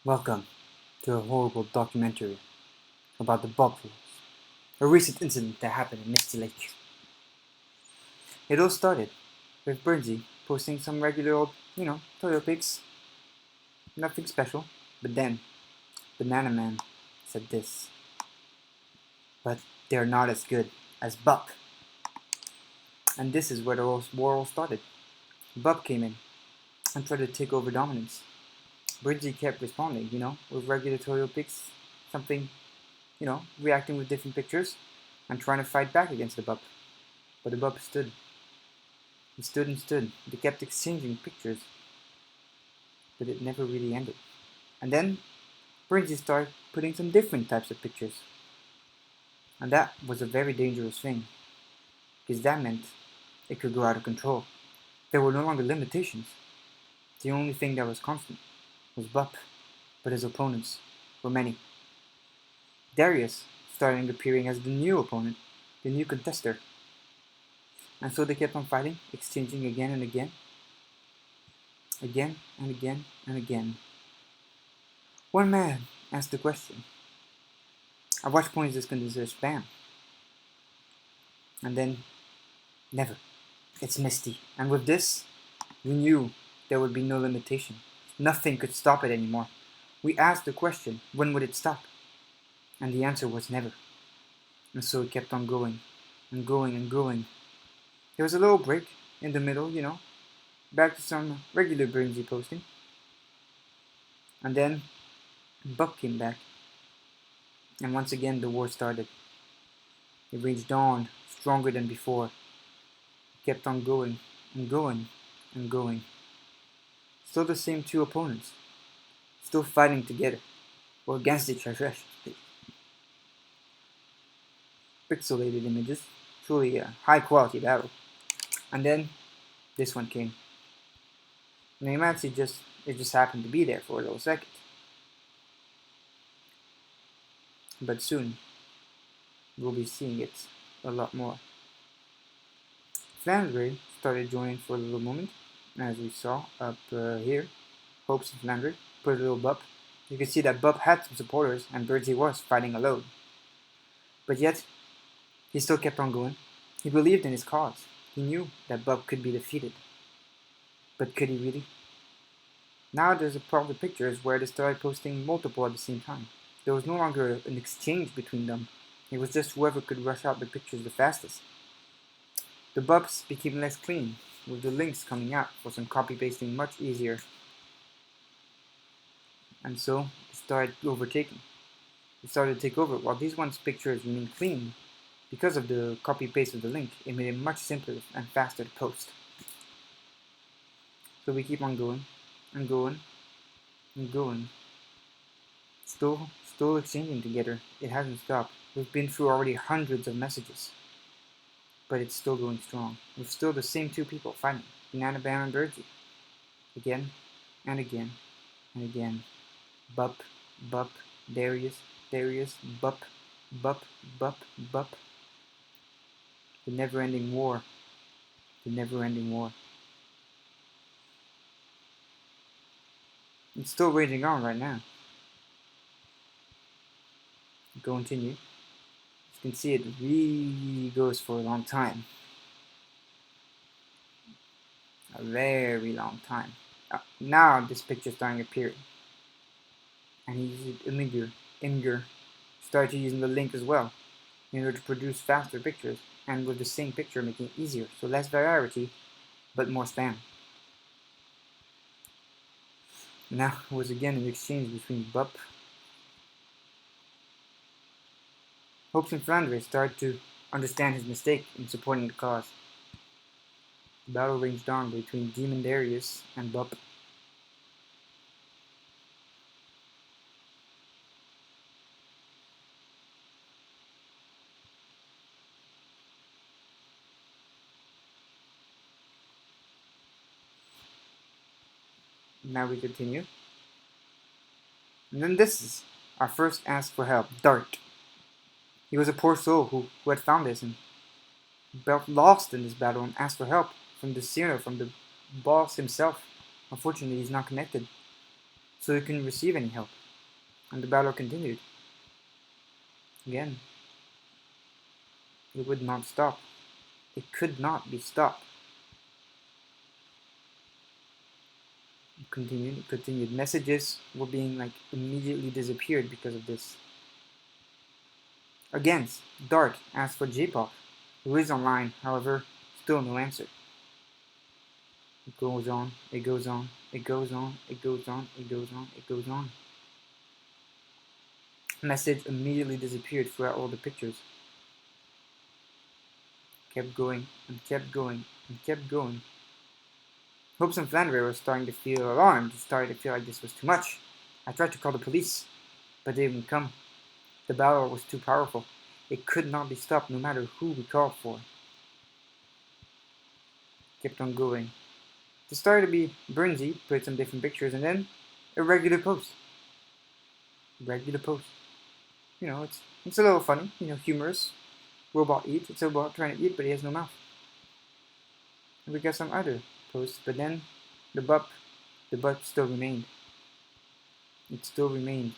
Welcome to a horrible documentary about the Bupwars, a recent incident that happened in Misty Lake. It all started with Bernsey posting some regular old, toilet pics, nothing special, but then Banana Man said this, but they're not as good as Bup. And this is where the war all started. Bup came in and tried to take over dominance. Bernsey kept responding, with regular toilet pics, something, reacting with different pictures, and trying to fight back against the Bup. But the Bup stood. He stood and stood. They kept exchanging pictures, but it never really ended. And then Brinzy started putting some different types of pictures. And that was a very dangerous thing, because that meant it could go out of control. There were no longer limitations. The only thing that was constant was Bup, but his opponents were many. Darius started appearing as the new opponent, the new contester. And so they kept on fighting, exchanging again and again, again and again and again. One man asked the question, at what point is this considered spam? And then, never. It's Misty. And with this, we knew there would be no limitation. Nothing could stop it anymore. We asked the question, when would it stop? And the answer was never. And so it kept on going, and going, and going. There was a little break in the middle, back to some regular Brinzy posting. And then, Buck came back. And once again, the war started. It raged on, stronger than before. It kept on going, and going, and going. Still the same two opponents. Still fighting together, or against each other. Pixelated images. Truly a high quality battle. And then, this one came. And the humanity just happened to be there for a little second. But soon, we'll be seeing it a lot more. Flandre started joining for a little moment, as we saw up here. Hopes of Flandre put a little Bup. You can see that Bup had some supporters and Birdsey was fighting alone. But yet, he still kept on going. He believed in his cause. He knew that Bup could be defeated. But could he really? Now there's a part of the pictures where they started posting multiple at the same time. There was no longer an exchange between them. It was just whoever could rush out the pictures the fastest. The Bups became less clean, with the links coming out for some copy-pasting much easier. And so it started overtaking. It started to take over. While these ones' pictures remained clean, because of the copy-paste of the link, it made it much simpler and faster to post. So we keep on going, and going, and going. Still exchanging together. It hasn't stopped. We've been through already hundreds of messages. But it's still going strong. With still the same two people fighting, Banana Bam and Birdsey. Again, and again, and again. Bup, Bup, Darius, Bup, Bup, Bup, Bup. The never-ending war. The never-ending war. It's still raging on right now. Continue. You can see it really goes for a long time. A very long time. Now this picture's starting appearing. And he used Imgur started using the link as well in order to produce faster pictures, and with the same picture making it easier, so less variety, but more spam. Now it was again an exchange between Bup. Hopes and Flandre started to understand his mistake in supporting the cause. The battle raged on between Demon Darius and Bup. Now we continue. And then this is our first ask for help, Dart. He was a poor soul who had found this and felt lost in this battle and asked for help from the boss himself. Unfortunately, he's not connected. so he couldn't receive any help, and the battle continued. Again, it would not stop. It could not be stopped. It continued. Messages were being immediately disappeared because of this. Again, Dart asked for J-pop, who is online, however, still no answer. It goes on, it goes on, it goes on, it goes on, it goes on, it goes on. Message immediately disappeared throughout all the pictures. Kept going, and kept going, and kept going. Hopes and Flannery were starting to feel alarmed, starting to feel like this was too much. I tried to call the police, but they didn't come. The battle was too powerful. It could not be stopped no matter who we called for. Kept on going. It started to be Burnsy, put some different pictures, and then a regular post. Regular post. You know, it's a little funny, humorous. Robot eats. It's a robot trying to eat, but he has no mouth. And we got some other posts, but then the bup still remained. It still remained.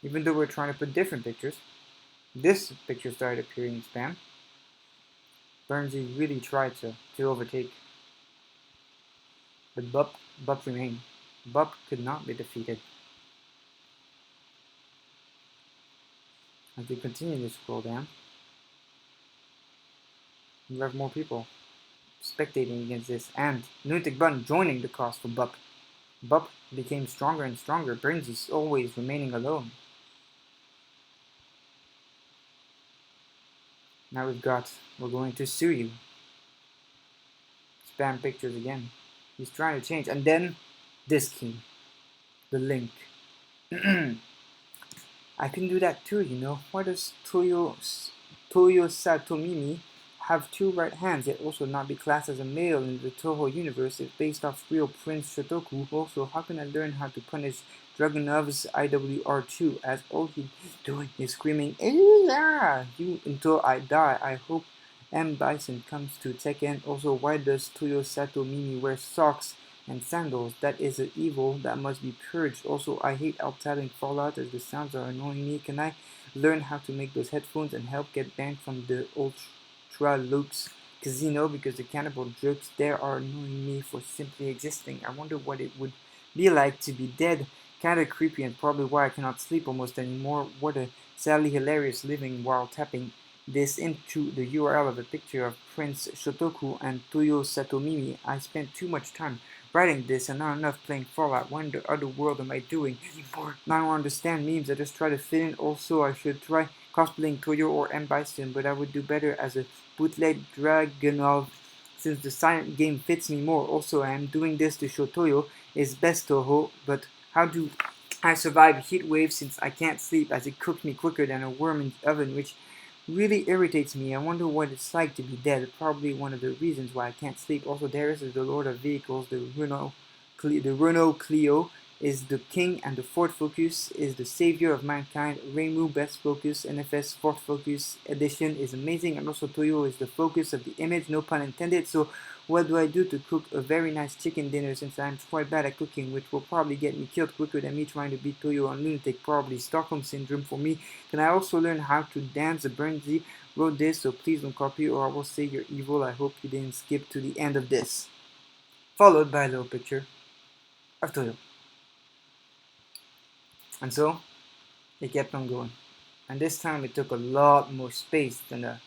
Even though we're trying to put different pictures, this picture started appearing in spam. Burnsy really tried to overtake. But Bup remained. Bup could not be defeated. As we continue to scroll down, we have more people spectating against this, and Lunatic Button joining the cause for Bup. Bup became stronger and stronger. Burnsy's always remaining alone. Now we're going to sue you. Spam pictures again. He's trying to change, and then this came. The link. I can do that too, Why does Toyo Satomimi have two right hands, yet also not be classed as a male in the Toho universe? It's based off real Prince Shotoku. Also, how can I learn how to punish Dragunov's IWR2 as all he's doing is screaming, "Yeah, you until I die"? I hope M. Bison comes to Tekken. Also, why does Toyo Satomimi wear socks and sandals? That is an evil that must be purged. Also, I hate alt-tabbing Fallout as the sounds are annoying me. Can I learn how to make those headphones and help get banned from the Ultra Loops Casino because the cannibal jokes there are annoying me for simply existing? I wonder what it would be like to be dead. Kinda creepy and probably why I cannot sleep almost anymore. What a sadly hilarious living while tapping this into the URL of a picture of Prince Shotoku and Toyo Satomimi. I spent too much time writing this and not enough playing Fallout. What in the other world am I doing anymore? I don't understand memes. I just try to fit in. Also, I should try cosplaying Toyo or M. Bison, but I would do better as a bootleg Dragunov since the silent game fits me more. Also, I am doing this to show Toyo is best Toho, but how do I survive heat waves since I can't sleep as it cooks me quicker than a worm in the oven, which really irritates me. I wonder what it's like to be dead. Probably one of the reasons why I can't sleep. Also, Darius is the Lord of Vehicles. The Renault Clio is the king, and the Ford Focus is the savior of mankind. Reimu Best Focus NFS Ford Focus Edition is amazing, and also Toyo is the focus of the image, no pun intended. So what do I do to cook a very nice chicken dinner since I'm quite bad at cooking, which will probably get me killed quicker than me trying to beat Toyo on Lunatic? Probably Stockholm Syndrome for me. Can I also learn how to dance? The Burnsy wrote this, so please don't copy or I will say you're evil. I hope you didn't skip to the end of this. Followed by a little picture of Toyo. And so, it kept on going. And this time it took a lot more space than the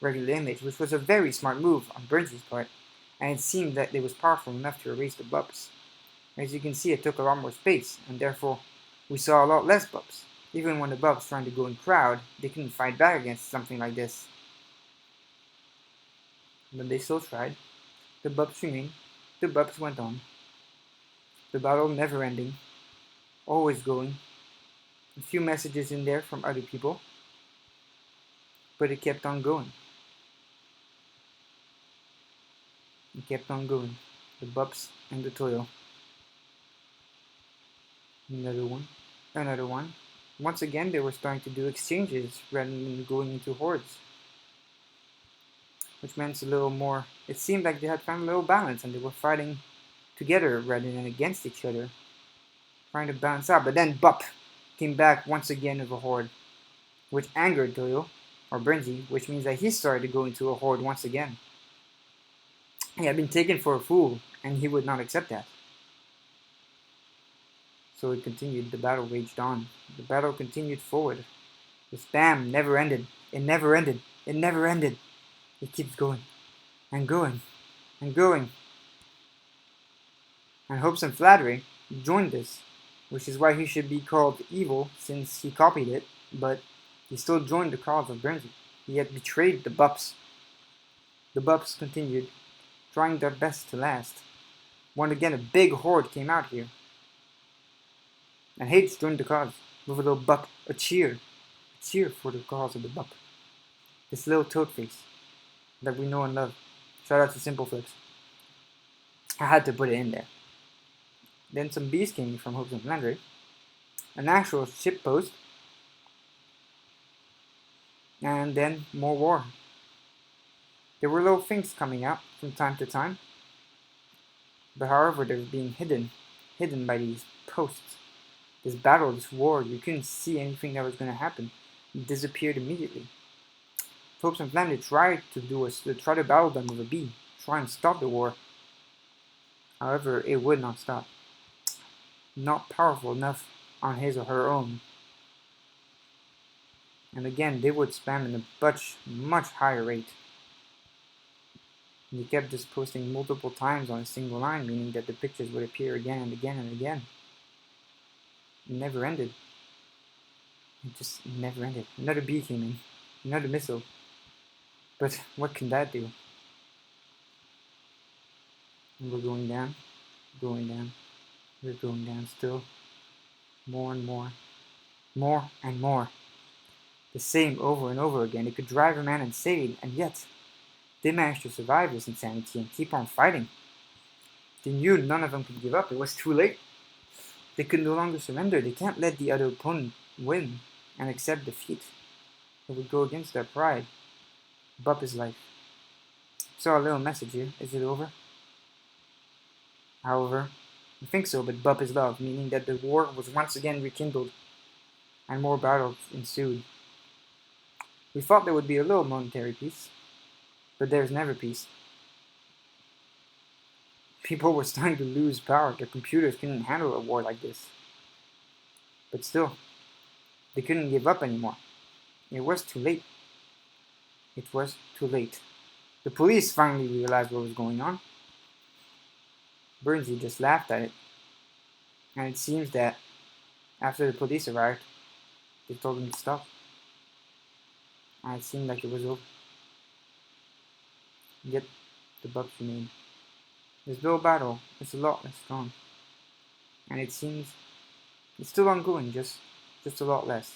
regular image, which was a very smart move on Burnsy's part, and it seemed that it was powerful enough to erase the bubs. As you can see, it took a lot more space, and therefore we saw a lot less bubs. Even when the bubs trying to go in crowd, they couldn't fight back against something like this. But they still tried. The bubs remained. The bubs went on. The battle never ending. Always going. A few messages in there from other people. But it kept on going. It kept on going. The bubs and the Toyo. Another one. Another one. Once again, they were starting to do exchanges rather than going into hordes. Which meant a little more. It seemed like they had found a little balance and they were fighting together rather than against each other. trying to balance out, but then Bup came back once again with a horde, which angered Toyo, or Brinzy, which means that he started to go into a horde once again. He had been taken for a fool, and he would not accept that. So it continued. The battle raged on. The battle continued forward. The spam never ended. It never ended. It never ended. It keeps going, and going, and going. And Hopes and Flattery joined this, which is why he should be called evil since he copied it, but he still joined the cause of Brinzy. He had betrayed the Bups. The Bups continued, trying their best to last. Once again, a big horde came out here. And H joined the cause with a little Bup, a cheer for the cause of the Bup. This little toad face that we know and love. Shout out to Simple Flips. I had to put it in there. Then some bees came from Hopes and Flandre, an actual ship post, and then more war. There were little things coming out from time to time, but however they were being hidden by these posts. This battle, this war, you couldn't see anything that was going to happen. It disappeared immediately. Hopes and Flandre tried to battle them with a bee, try and stop the war. However, it would not stop. Not powerful enough on his or her own. And again, they would spam in a much higher rate. And he kept just posting multiple times on a single line, meaning that the pictures would appear again and again and again. It never ended. It just never ended. Another bee came in. Another missile. But what can that do? And we're going down. Going down. We're going down still. More and more. More and more. The same over and over again. It could drive a man insane, and yet they managed to survive this insanity and keep on fighting. They knew none of them could give up. It was too late. They could no longer surrender. They can't let the other opponent win and accept defeat. It would go against their pride. Bup is life. Saw a little message here. Is it over? However, I think so, but Bup is love, meaning that the war was once again rekindled and more battles ensued. We thought there would be a little momentary peace, but there's never peace. People were starting to lose power. Their computers couldn't handle a war like this. But still, they couldn't give up anymore. It was too late. It was too late. The police finally realized what was going on. Brinzy just laughed at it. And it seems that after the police arrived, they told him to stop. And it seemed like it was over. Yet, the Bups remained. This little battle is a lot less strong. And it seems it's still ongoing, just a lot less.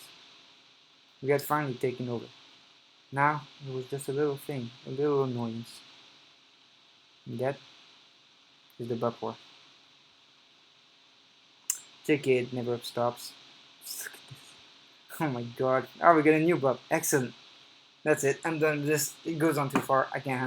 We had finally taken over. Now, it was just a little thing, a little annoyance. And that is the Bupwar. JK, it never stops. Look at this. Oh my god. Oh, we got a new Bup. Excellent. That's it. I'm done with this. It goes on too far. I can't handle it.